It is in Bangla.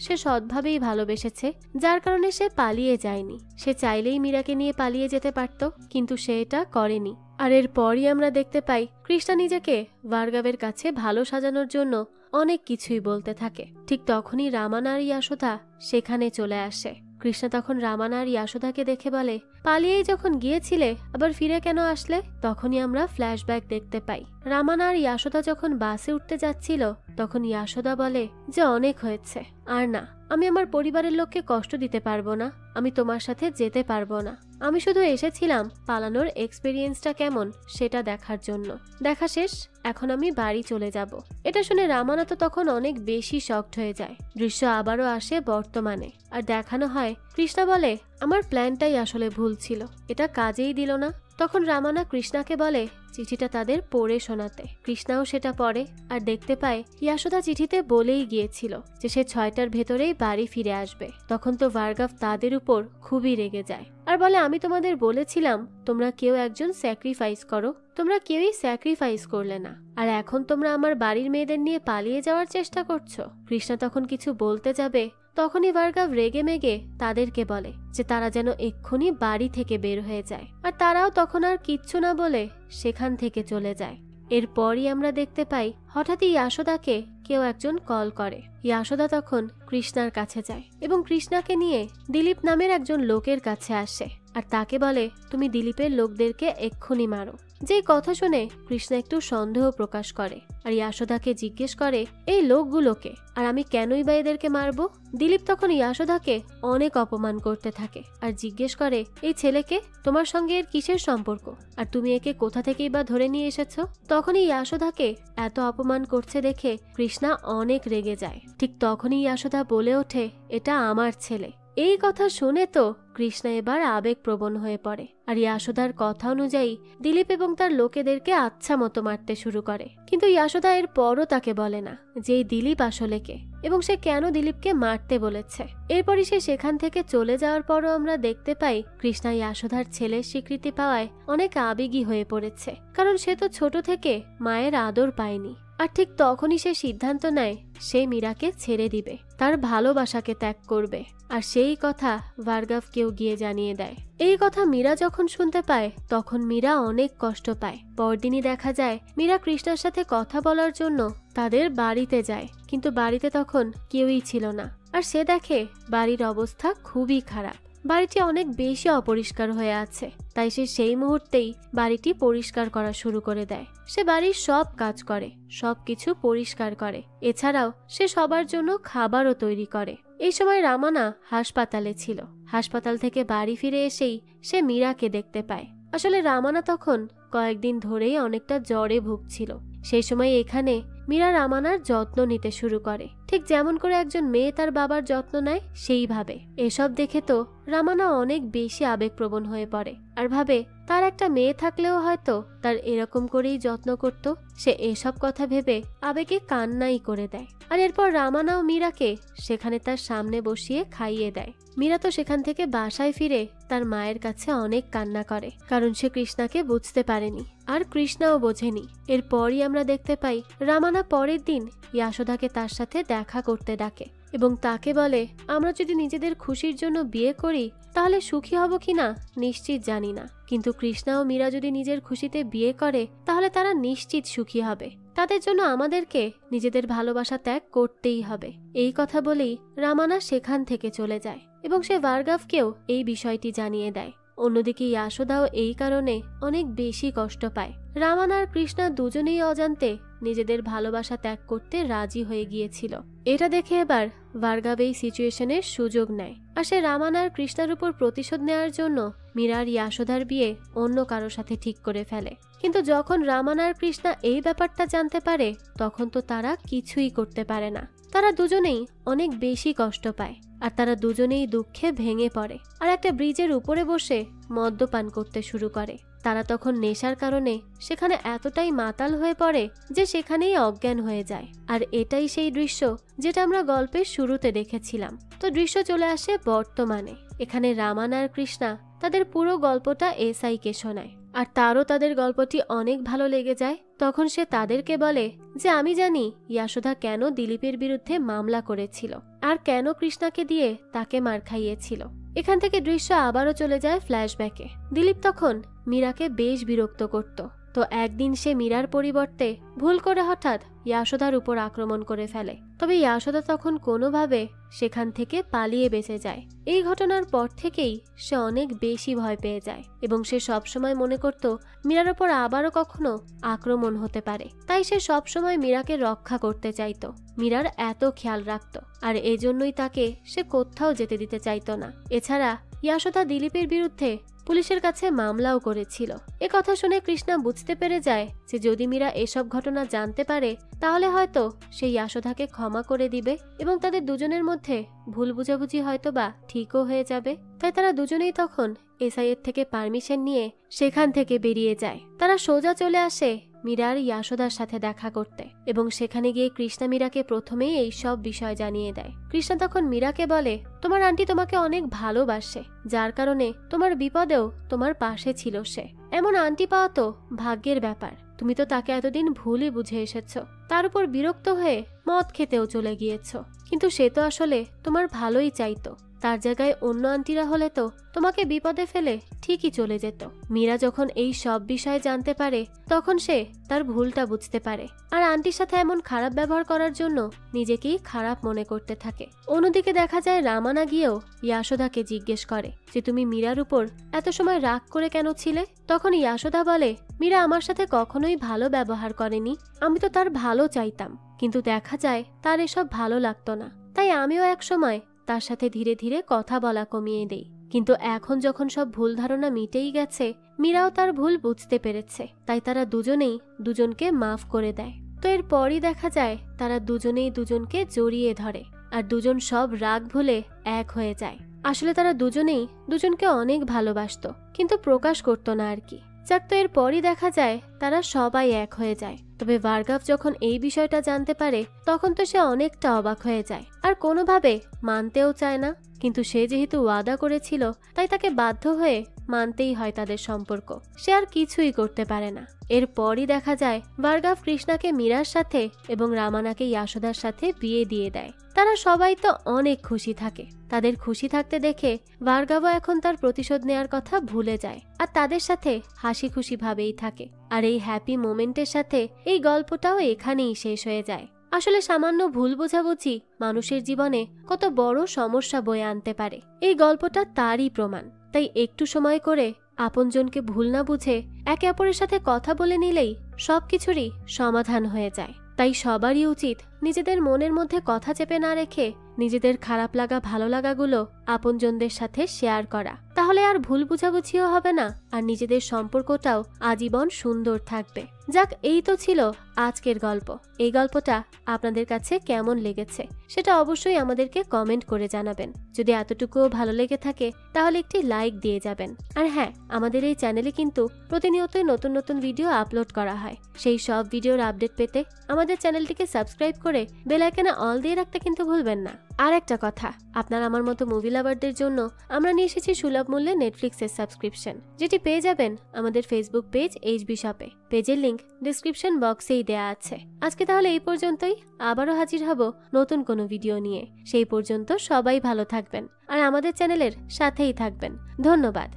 সে সৎভাবেই ভালোবেসেছে, যার কারণে সে পালিয়ে যায়নি। সে চাইলেই মীরাকে নিয়ে পালিয়ে যেতে পারত, কিন্তু সে এটা করেনি। আর এরপরই আমরা দেখতে পাই কৃষ্ণা নিজেকে ভার্গবের কাছে ভালো সাজানোর জন্য অনেক কিছুই বলতে থাকে। ঠিক তখনই রামানা আর ইয়াশোদা সেখানে চলে আসে। কৃষ্ণা তখন রামানা আর ইয়াশোদাকে দেখে বলে, পালিয়েই যখন গিয়েছিলে আবার ফিরে কেন আসলে? তখনই আমরা ফ্ল্যাশব্যাক দেখতে পাই। রামানা আর ইয়াশোদা যখন বাসে উঠতে যাচ্ছিল তখন ইয়াশোদা বলে যে অনেক হয়েছে, আর না, আমি আমার পরিবারের লোককে কষ্ট দিতে পারবো না, আমি তোমার সাথে যেতে পারবো না। আমি শুধু এসেছিলাম পালানোর এক্সপেরিয়েন্সটা কেমন সেটা দেখার জন্য। দেখা শেষ, এখন আমি বাড়ি চলে যাব। এটা শুনে রামানা তো তখন অনেক বেশি শকড হয়ে যায়। দৃশ্য আবারও আসে বর্তমানে, আর দেখানো হয় কৃষ্ণা বলে, আমার প্ল্যানটাই আসলে ভুল ছিল, এটা কাজেই দিল না। তখন রামানা কৃষ্ণাকে বলে চিঠিটা তাদের পড়ে শোনাতে। কৃষ্ণাও সেটা পড়ে আর দেখতে পায় ইয়াশোদা চিঠিতে বলেই গিয়েছিল যে সে 6টার ভেতরেই বাড়ি ফিরে আসবে। তখন তো ভার্গব তাদের উপর খুবই রেগে যায় আর বলে, আমি তোমাদের বলেছিলাম তোমরা কেউ একজন স্যাক্রিফাইস করো, তোমরা কেউই স্যাক্রিফাইস করলে না, আর এখন তোমরা আমার বাড়ির মেয়েদের নিয়ে পালিয়ে যাওয়ার চেষ্টা করছো। কৃষ্ণা তখন কিছু বলতে যাবে, তখনই ভার্গব রেগে মেগে তাদেরকে বলে যে তারা যেন এক্ষুনি বাড়ি থেকে বের হয়ে যায়। আর তারাও তখন আর কিচ্ছু না বলে সেখান থেকে চলে যায়। এরপরই আমরা দেখতে পাই হঠাৎই ইয়াশোদাকে কেউ একজন কল করে। ইয়াশোদা তখন কৃষ্ণার কাছে যায় এবং কৃষ্ণাকে নিয়ে দিলীপ নামের একজন লোকের কাছে আসে আর তাকে বলে, তুমি দিলীপের লোকদেরকে এক্ষুনি মারো। যে কথা শুনে কৃষ্ণা একটু সন্দেহ প্রকাশ করে আর ইয়াশোদাকে জিজ্ঞেস করে, এই লোকগুলোকে আর আমি কেনই বা এদেরকে মারবো? দিলীপ তখন ইয়াশোদাকে অনেক অপমান করতে থাকে আর জিজ্ঞেস করে, এই ছেলেকে তোমার সঙ্গে এর কিসের সম্পর্ক, আর তুমি একে কোথা থেকেই বা ধরে নিয়ে এসেছো? তখনই ইয়াশোদাকে এত অপমান করছে দেখে কৃষ্ণা অনেক রেগে যায়। ঠিক তখনই ইয়াশোদা বলে ওঠে, এটা আমার ছেলে। এই কথা শুনে তো কৃষ্ণা এবার আবেগপ্রবণ হয়ে পড়ে আর ইয়াশোদার কথা অনুযায়ী দিলীপ এবং তার লোকেদেরকে আচ্ছা মতো মারতে শুরু করে। কিন্তু ইয়াশোদা এর পরও তাকে বলে না যে দিলীপ আসলে কে এবং সে কেন দিলীপকে মারতে বলেছে। এরপরই সে সেখান থেকে চলে যাওয়ার পরও আমরা দেখতে পাই কৃষ্ণা ইয়াশোদার ছেলের স্বীকৃতি পাওয়ায় অনেক আবেগী হয়ে পড়েছে, কারণ সে তো ছোট থেকে মায়ের আদর পায়নি। আর ঠিক তখনই সে সিদ্ধান্ত নেয় সে মীরাকে ছেড়ে দিবে, তার ভালোবাসাকে ত্যাগ করবে। আর সেই কথা ভার্গবকেও গিয়ে জানিয়ে দেয়। এই কথা মীরা যখন শুনতে পায় তখন মীরা অনেক কষ্ট পায়। পরদিনই দেখা যায় মীরা কৃষ্ণার সাথে কথা বলার জন্য তাদের বাড়িতে যায়, কিন্তু বাড়িতে তখন কেউই ছিল না। আর সে দেখে বাড়ির অবস্থা খুবই খারাপ, বাড়িটি অনেক বেশি অপরিষ্কার হয়ে আছে। তাই সে সেই মুহূর্তেই বাড়িটি পরিষ্কার করা শুরু করে দেয়। সে বাড়ির সব কাজ করে, সবকিছু পরিষ্কার করে, এছাড়াও সে সবার জন্য খাবারও তৈরি করে। এই সময় রামানা হাসপাতালে ছিল। হাসপাতাল থেকে বাড়ি ফিরে এসেই সে মীরাকে দেখতে পায়। আসলে রামানা তখন কয়েকদিন ধরেই অনেকটা জ্বরে ভুগছিল। সেই সময় এখানে মীরা রামানার যত্ন নিতে শুরু করে, ঠিক যেমন করে একজন মেয়ে তার বাবার যত্ন নেয় সেইভাবে। এসব দেখে তো রামানা অনেক বেশি আবেগপ্রবণ হয়ে পড়ে আর ভাবে তার একটা মেয়ে থাকলেও হয়তো তার এরকম করেই যত্ন করত। সে এসব কথা ভেবে আবেগে কান্নাই করে দেয়। আর এরপর রামানা ও মীরাকে সেখানে তার সামনে বসিয়ে খাইয়ে দেয়। মীরা তো সেখান থেকে বাসায় ফিরে তার মায়ের কাছে অনেক কান্না করে, কারণ সে কৃষ্ণাকে বুঝতে পারেনি আর কৃষ্ণাও বোঝেনি। এরপরই আমরা দেখতে পাই রামানা পরের দিন ইয়াশোদাকে তার সাথে দেখা করতে ডাকে এবং তাকে বলে, আমরা যদি নিজেদের খুশির জন্য বিয়ে করি তাহলে সুখী হব কিনা নিশ্চিত জানি না, কিন্তু কৃষ্ণা ও মীরা যদি নিজের খুশিতে বিয়ে করে তাহলে তারা নিশ্চিত সুখী হবে। তাদের জন্য আমাদেরকে নিজেদের ভালোবাসা ত্যাগ করতেই হবে। এই কথা বলেই রামানা সেখান থেকে চলে যায় এবং সে ভার্গবকেও এই বিষয়টি জানিয়ে দেয়। অন্যদিকে ইয়াশোদাও এই কারণে অনেক বেশি কষ্ট পায়। রামানা আর কৃষ্ণা দুজনেই অজান্তে নিজেদের ভালোবাসা ত্যাগ করতে রাজি হয়ে গিয়েছিল। এটা দেখে এবার ভার্গব এই সিচুয়েশনের সুযোগ নেয় আর সে রামানা আর কৃষ্ণার উপর প্রতিশোধ নেওয়ার জন্য মীরা আর ইয়াশোদার বিয়ে অন্য কারোর সাথে ঠিক করে ফেলে। কিন্তু যখন রামানা আর কৃষ্ণা এই ব্যাপারটা জানতে পারে তখন তো তারা কিছুই করতে পারে না। তারা দুজনেই অনেক বেশি কষ্ট পায় আর তারা দুজনেই দুঃখে ভেঙে পড়ে আর একটা ব্রিজের উপরে বসে মদ্যপান করতে শুরু করে। তারা তখন নেশার কারণে সেখানে এতটাই মাতাল হয়ে পড়ে যে সেখানেই অজ্ঞান হয়ে যায়। আর এটাই সেই দৃশ্য যেটা আমরা গল্পের শুরুতে দেখেছিলাম। তো দৃশ্য চলে আসে বর্তমানে। এখানে রামানা আর কৃষ্ণা তাদের পুরো গল্পটা এসআই কে শোনায় আর তারও তাদের গল্পটি অনেক ভালো লেগে যায়। তখন সে তাদেরকে বলে যে আমি জানি ইয়াশোদা কেন দিলীপের বিরুদ্ধে মামলা করেছিল আর কেন কৃষ্ণাকে দিয়ে তাকে মার খাইয়েছিল। এখান থেকে দৃশ্য আবারও চলে যায় ফ্ল্যাশব্যাকে। দিলীপ তখন মীরাকে বেশ বিরক্ত করত। তো একদিন সে মীরার পরিবর্তে ভুল করে হঠাৎ ইয়াশোদার উপর আক্রমণ করে ফেলে। তবে ইয়াশোদা তখন কোনোভাবে সেখান থেকে পালিয়ে বেঁচে যায়। এই ঘটনার পর থেকেই সে অনেক বেশি ভয় পেয়ে যায় এবং সে সবসময় মনে করত মীরার ওপর আবারও কখনো আক্রমণ হতে পারে। তাই সে সবসময় মীরাকে রক্ষা করতে চাইত, মীরার এত খেয়াল রাখত, আর এজন্যই তাকে সে কোথাও যেতে দিতে চাইত না। এছাড়া ইয়াশোদা দিলীপের বিরুদ্ধে পুলিশের কাছে মামলাও করেছিল। এ কথা শুনে কৃষ্ণা বুঝতে পেরে যায় যে যদি মীরা এসব ঘটনা জানতে পারে তাহলে হয়তো সে ইয়াশোদাকে ক্ষমা করে দিবে এবং তাদের দুজনের মধ্যে ভুল বুঝাবুঝি হয়তো বা ঠিকও হয়ে যাবে। তাই তারা দুজনেই তখন এসআইয়ের থেকে পারমিশন নিয়ে সেখান থেকে বেরিয়ে যায়। তারা সোজা চলে আসে মীরার ইয়াশোদার সাথে দেখা করতে এবং সেখানে গিয়ে কৃষ্ণা মীরাকে প্রথমেই এই সব বিষয় জানিয়ে দেয়। কৃষ্ণা তখন মীরাকে বলে তোমার আন্টি তোমাকে অনেক ভালোবাসে, যার কারণে তোমার বিপদেও তোমার পাশে ছিল সে। এমন আন্টি পাওয়া তো ভাগ্যের ব্যাপার। তুমি তো তাকে এতদিন ভুলই বুঝে এসেছ, তার উপর বিরক্ত হয়ে মদ খেতেও চলে গিয়েছ। কিন্তু সে তো আসলে তোমার ভালোই চাইতো। তার জায়গায় অন্য আন্টিরা হলে তো তোমাকে বিপদে ফেলে ঠিকই চলে যেত। মীরা যখন এই সব বিষয়ে জানতে পারে তখন সে তার ভুলটা বুঝতে পারে আর আন্টির সাথে এমন খারাপ ব্যবহার করার জন্য নিজেকেই খারাপ মনে করতে থাকে। অন্যদিকে দেখা যায় রামানা গিয়েও ইয়াশোদাকে জিজ্ঞেস করে যে তুমি মীরার উপর এত সময় রাগ করে কেন ছিলে। তখন ইয়াশোদা বলে মীরা আমার সাথে কখনোই ভালো ব্যবহার করেনি, আমি তো তার ভালো চাইতাম, কিন্তু দেখা যায় তার এসব ভালো লাগতো না। তাই আমিও এক সময় তার সাথে ধীরে ধীরে কথা বলা কমিয়ে দেই। কিন্তু এখন যখন সব ভুল ধারণা মিটেই গেছে, মীরাও তার ভুল বুঝতে পেরেছে, তাই তারা দুজনেই দুজনকে মাফ করে দেয়। তো এরপরই দেখা যায় তারা দুজনেই দুজনকে জড়িয়ে ধরে আর দুজন সব রাগ ভুলে এক হয়ে যায়। আসলে তারা দুজনেই দুজনকে অনেক ভালোবাসতো, কিন্তু প্রকাশ করতো না আর কি। যাক, তো এরপরই দেখা যায় তারা সবাই এক হয়ে যায়। তবে ভার্গব যখন এই বিষয়টা জানতে পারে তখন তো সে অনেকটা অবাক হয়ে যায় আর কোনোভাবে মানতেও চায় না। কিন্তু সে যেহেতু ওয়াদা করেছিল তাই তাকে বাধ্য হয়ে মানতেই হয় তাদের সম্পর্ক। সে আর কিছুই করতে পারে না। এরপরই দেখা যায় ভার্গব কৃষ্ণাকে মীরার সাথে এবং রামানাকে ইয়াশোদার সাথে বিয়ে দিয়ে দেয়। তারা সবাই তো অনেক খুশি থাকে। তাদের খুশি থাকতে দেখে ভার্গব এখন তার প্রতিশোধ নেয়ার কথা ভুলে যায় আর তাদের সাথে হাসি খুশি ভাবেই থাকে। আর এই হ্যাপি মোমেন্টের সাথে এই গল্পটাও এখানেই শেষ হয়ে যায়। আসলে সামান্য ভুল বোঝাবুঝি মানুষের জীবনে কত বড় সমস্যা বয়ে আনতে পারে, এই গল্পটা তারই প্রমাণ। তাই একটু সময় করে আপনজনকে ভুল না বুঝে একে অপরের সাথে কথা বলে নিলেই সবকিছুরই সমাধান হয়ে যায়। তাই সবারই উচিত নিজেদের মনের মধ্যে কথা চেপে না রেখে নিজেদের খারাপ লাগা ভালো লাগাগুলো আপনজনদের সাথে শেয়ার করা। তাহলে আর ভুল বুঝাবুঝিও হবে না আর নিজেদের সম্পর্কটাও আজীবন সুন্দর থাকবে। যাক, এই তো ছিল আজকের গল্প। এই গল্পটা আপনাদের কাছে কেমন লেগেছে সেটা অবশ্যই আমাদেরকে কমেন্ট করে জানাবেন। যদি এতটুকুও ভালো লেগে থাকে তাহলে একটি লাইক দিয়ে যাবেন। আর হ্যাঁ, আমাদের এই চ্যানেলে কিন্তু প্রতিনিয়তই নতুন নতুন ভিডিও আপলোড করা হয়। সেই সব ভিডিওর আপডেট পেতে আমাদের চ্যানেলটিকে সাবস্ক্রাইব করে বেল আইকনে অল দিয়ে রাখতে কিন্তু ভুলবেন না। আর একটা কথা, আপনার আমার মতো মুভি লাভারদের জন্য আমরা নিয়ে এসেছি সুলভ মূল্যে নেটফ্লিক্সের সাবস্ক্রিপশন, যেটি পেয়ে যাবেন আমাদের ফেসবুক পেজ এইচবি শপে। পেজের লিংক ডিসক্রিপশন বক্সেই দেয়া আছে। আজকে তাহলে এই পর্যন্তই। আবারও হাজির হব নতুন কোনো ভিডিও নিয়ে। সেই পর্যন্ত সবাই ভালো থাকবেন আর আমাদের চ্যানেলের সাথেই থাকবেন। ধন্যবাদ।